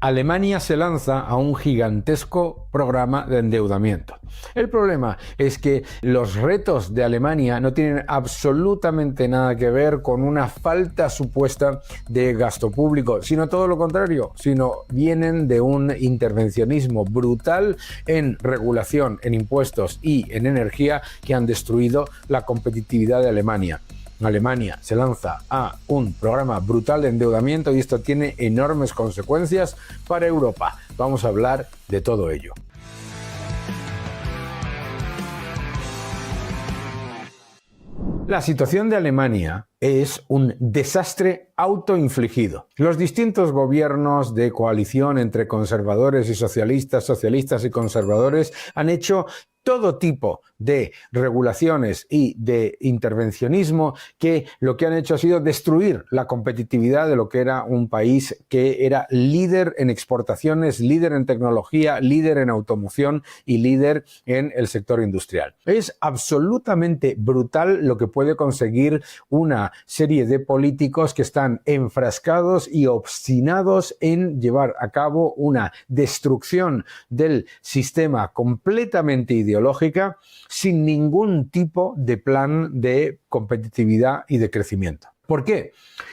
Alemania se lanza a un gigantesco programa de endeudamiento. El problema es que los retos de Alemania no tienen absolutamente nada que ver con una falta supuesta de gasto público, sino todo lo contrario, sino vienen de un intervencionismo brutal en regulación, en impuestos y en energía que han destruido la competitividad de Alemania. Alemania se lanza a un programa brutal de endeudamiento y esto tiene enormes consecuencias para Europa. Vamos a hablar de todo ello. La situación de Alemania es un desastre autoinfligido. Los distintos gobiernos de coalición entre conservadores y socialistas, socialistas y conservadores han hecho todo tipo de regulaciones y de intervencionismo que lo que han hecho ha sido destruir la competitividad de lo que era un país que era líder en exportaciones, líder en tecnología, líder en automoción y líder en el sector industrial. Es absolutamente brutal lo que puede conseguir una serie de políticos que están enfrascados y obstinados en llevar a cabo una destrucción del sistema completamente ideológica sin ningún tipo de plan de competitividad y de crecimiento. ¿Por qué?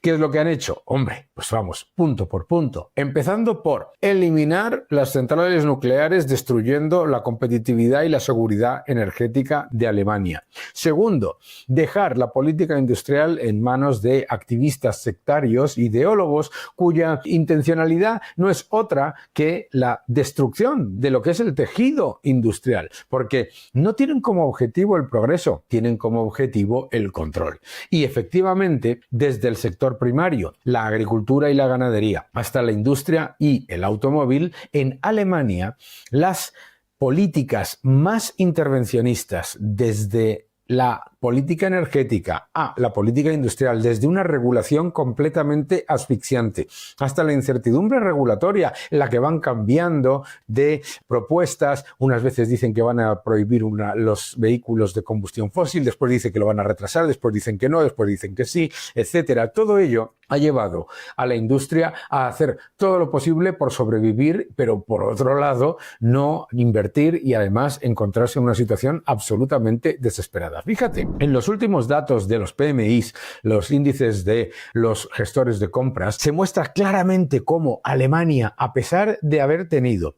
¿Qué es lo que han hecho? Hombre, pues vamos, punto por punto. Empezando por eliminar las centrales nucleares destruyendo la competitividad y la seguridad energética de Alemania. Segundo, dejar la política industrial en manos de activistas sectarios, ideólogos, cuya intencionalidad no es otra que la destrucción de lo que es el tejido industrial, porque no tienen como objetivo el progreso, tienen como objetivo el control. Y efectivamente, desde el sector primario, la agricultura y la ganadería, hasta la industria y el automóvil, en Alemania las políticas más intervencionistas desde la política energética a la política industrial, desde una regulación completamente asfixiante hasta la incertidumbre regulatoria, en la que van cambiando de propuestas. Unas veces dicen que van a prohibir los vehículos de combustión fósil, después dicen que lo van a retrasar, después dicen que no, después dicen que sí, etcétera. Todo ello ha llevado a la industria a hacer todo lo posible por sobrevivir, pero por otro lado no invertir y además encontrarse en una situación absolutamente desesperada. Fíjate, en los últimos datos de los PMIs, los índices de los gestores de compras, se muestra claramente cómo Alemania, a pesar de haber tenido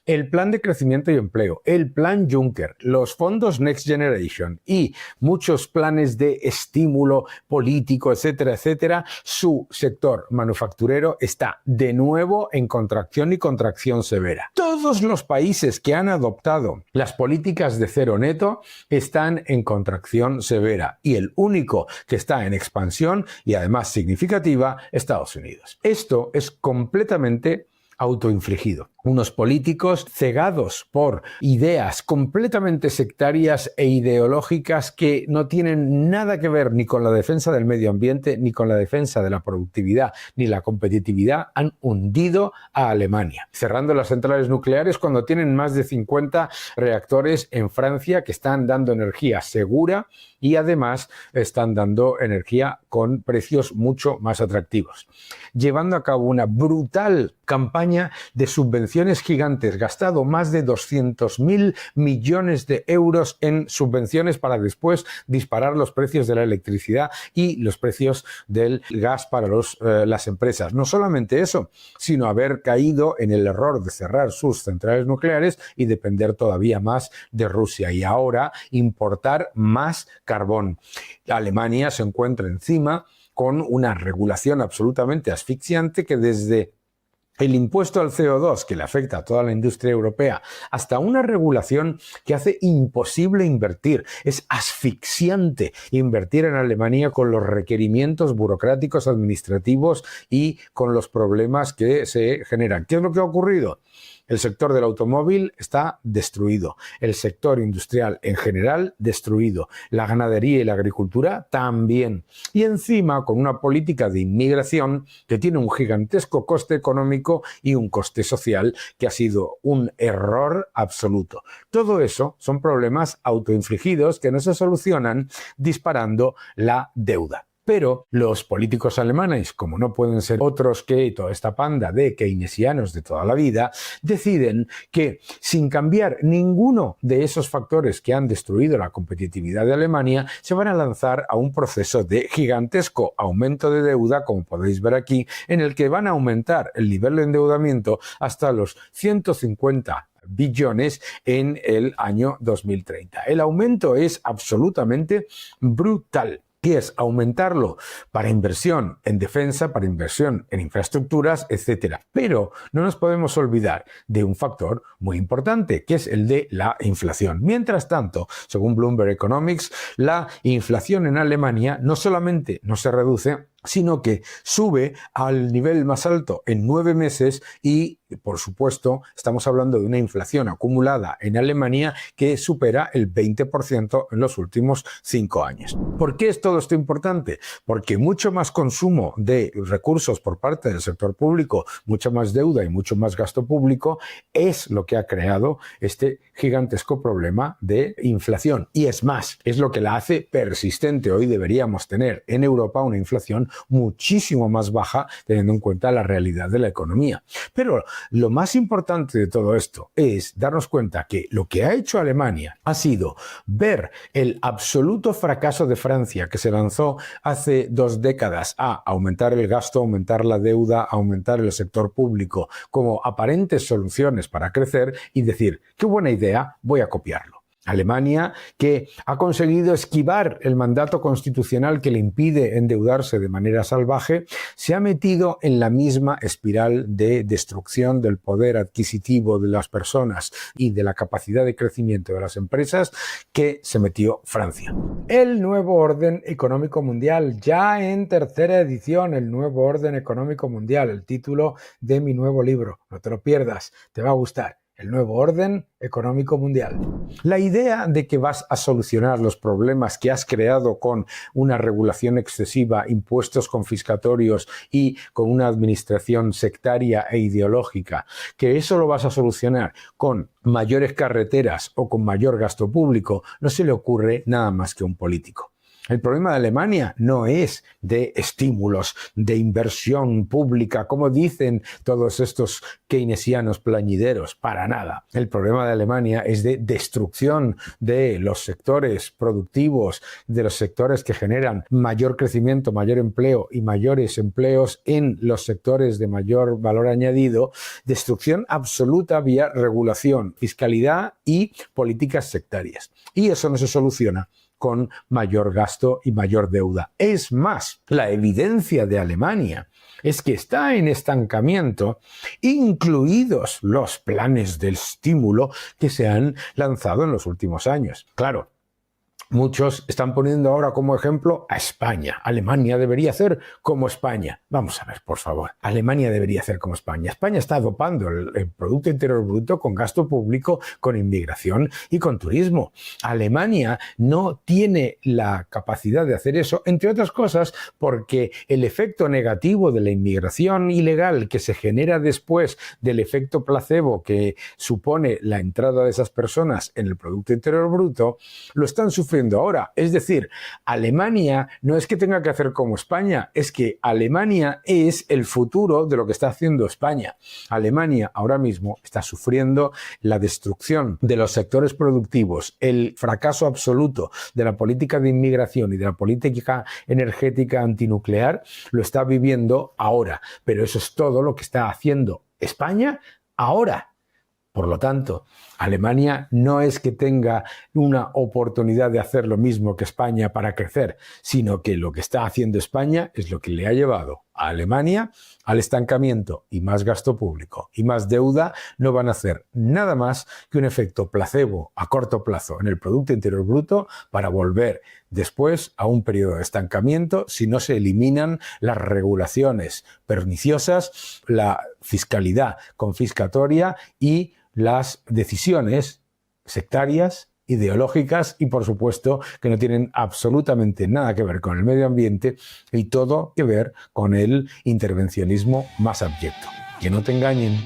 el plan de crecimiento y empleo, el plan Juncker, los fondos Next Generation y muchos planes de estímulo político, etcétera, etcétera, su sector manufacturero está de nuevo en contracción y contracción severa. Todos los países que han adoptado las políticas de cero neto están en contracción severa y el único que está en expansión y además significativa, Estados Unidos. Esto es completamente autoinfligido. Unos políticos cegados por ideas completamente sectarias e ideológicas que no tienen nada que ver ni con la defensa del medio ambiente, ni con la defensa de la productividad, ni la competitividad, han hundido a Alemania. Cerrando las centrales nucleares cuando tienen más de 50 reactores en Francia que están dando energía segura y además están dando energía con precios mucho más atractivos. Llevando a cabo una brutal campaña de subvenciones gigantes, gastado más de 200.000 millones de euros en subvenciones para después disparar los precios de la electricidad y los precios del gas para las empresas. No solamente eso, sino haber caído en el error de cerrar sus centrales nucleares y depender todavía más de Rusia y ahora importar más carbón. Alemania se encuentra encima con una regulación absolutamente asfixiante que desde el impuesto al CO2 que le afecta a toda la industria europea, hasta una regulación que hace imposible invertir. Es asfixiante invertir en Alemania con los requerimientos burocráticos administrativos y con los problemas que se generan. ¿Qué es lo que ha ocurrido? El sector del automóvil está destruido, el sector industrial en general destruido, la ganadería y la agricultura también. Y encima con una política de inmigración que tiene un gigantesco coste económico y un coste social que ha sido un error absoluto. Todo eso son problemas autoinfligidos que no se solucionan disparando la deuda. Pero los políticos alemanes, como no pueden ser otros que toda esta panda de keynesianos de toda la vida, deciden que sin cambiar ninguno de esos factores que han destruido la competitividad de Alemania, se van a lanzar a un proceso de gigantesco aumento de deuda, como podéis ver aquí, en el que van a aumentar el nivel de endeudamiento hasta los 150 billones en el año 2030. El aumento es absolutamente brutal. Y es aumentarlo para inversión en defensa, para inversión en infraestructuras, etc. Pero no nos podemos olvidar de un factor muy importante, que es el de la inflación. Mientras tanto, según Bloomberg Economics, la inflación en Alemania no solamente no se reduce, sino que sube al nivel más alto en 9 meses y, por supuesto, estamos hablando de una inflación acumulada en Alemania que supera el 20% en los últimos 5 años. ¿Por qué es todo esto importante? Porque mucho más consumo de recursos por parte del sector público, mucha más deuda y mucho más gasto público es lo que ha creado este gigantesco problema de inflación. Y es más, es lo que la hace persistente. Hoy deberíamos tener en Europa una inflación muchísimo más baja teniendo en cuenta la realidad de la economía. Pero lo más importante de todo esto es darnos cuenta que lo que ha hecho Alemania ha sido ver el absoluto fracaso de Francia, que se lanzó hace 2 décadas a aumentar el gasto, aumentar la deuda, aumentar el sector público como aparentes soluciones para crecer y decir, qué buena idea, voy a copiarlo. Alemania, que ha conseguido esquivar el mandato constitucional que le impide endeudarse de manera salvaje, se ha metido en la misma espiral de destrucción del poder adquisitivo de las personas y de la capacidad de crecimiento de las empresas que se metió Francia. El nuevo orden económico mundial, ya en 3ª edición, el nuevo orden económico mundial, el título de mi nuevo libro. No te lo pierdas, te va a gustar. El nuevo orden económico mundial. La idea de que vas a solucionar los problemas que has creado con una regulación excesiva, impuestos confiscatorios y con una administración sectaria e ideológica, que eso lo vas a solucionar con mayores carreteras o con mayor gasto público, no se le ocurre nada más que a un político. El problema de Alemania no es de estímulos, de inversión pública, como dicen todos estos keynesianos plañideros, para nada. El problema de Alemania es de destrucción de los sectores productivos, de los sectores que generan mayor crecimiento, mayor empleo y mayores empleos en los sectores de mayor valor añadido, destrucción absoluta vía regulación, fiscalidad y políticas sectarias. Y eso no se soluciona con mayor gasto y mayor deuda. Es más, la evidencia de Alemania es que está en estancamiento, incluidos los planes de estímulo que se han lanzado en los últimos años. Claro, muchos están poniendo ahora como ejemplo a España. Alemania debería hacer como España. Vamos a ver, por favor. Alemania debería hacer como España. España está dopando el Producto Interior Bruto con gasto público, con inmigración y con turismo. Alemania no tiene la capacidad de hacer eso, entre otras cosas, porque el efecto negativo de la inmigración ilegal que se genera después del efecto placebo que supone la entrada de esas personas en el Producto Interior Bruto, lo están sufriendo ahora. Es decir, Alemania no es que tenga que hacer como España, es que Alemania es el futuro de lo que está haciendo España. Alemania ahora mismo está sufriendo la destrucción de los sectores productivos, el fracaso absoluto de la política de inmigración y de la política energética antinuclear, lo está viviendo ahora. Pero eso es todo lo que está haciendo España ahora. Por lo tanto, Alemania no es que tenga una oportunidad de hacer lo mismo que España para crecer, sino que lo que está haciendo España es lo que le ha llevado a Alemania al estancamiento, y más gasto público y más deuda no van a hacer nada más que un efecto placebo a corto plazo en el Producto Interior Bruto para volver después a un periodo de estancamiento si no se eliminan las regulaciones perniciosas, la fiscalidad confiscatoria y las decisiones sectarias, ideológicas y, por supuesto, que no tienen absolutamente nada que ver con el medio ambiente y todo que ver con el intervencionismo más abyecto. Que no te engañen.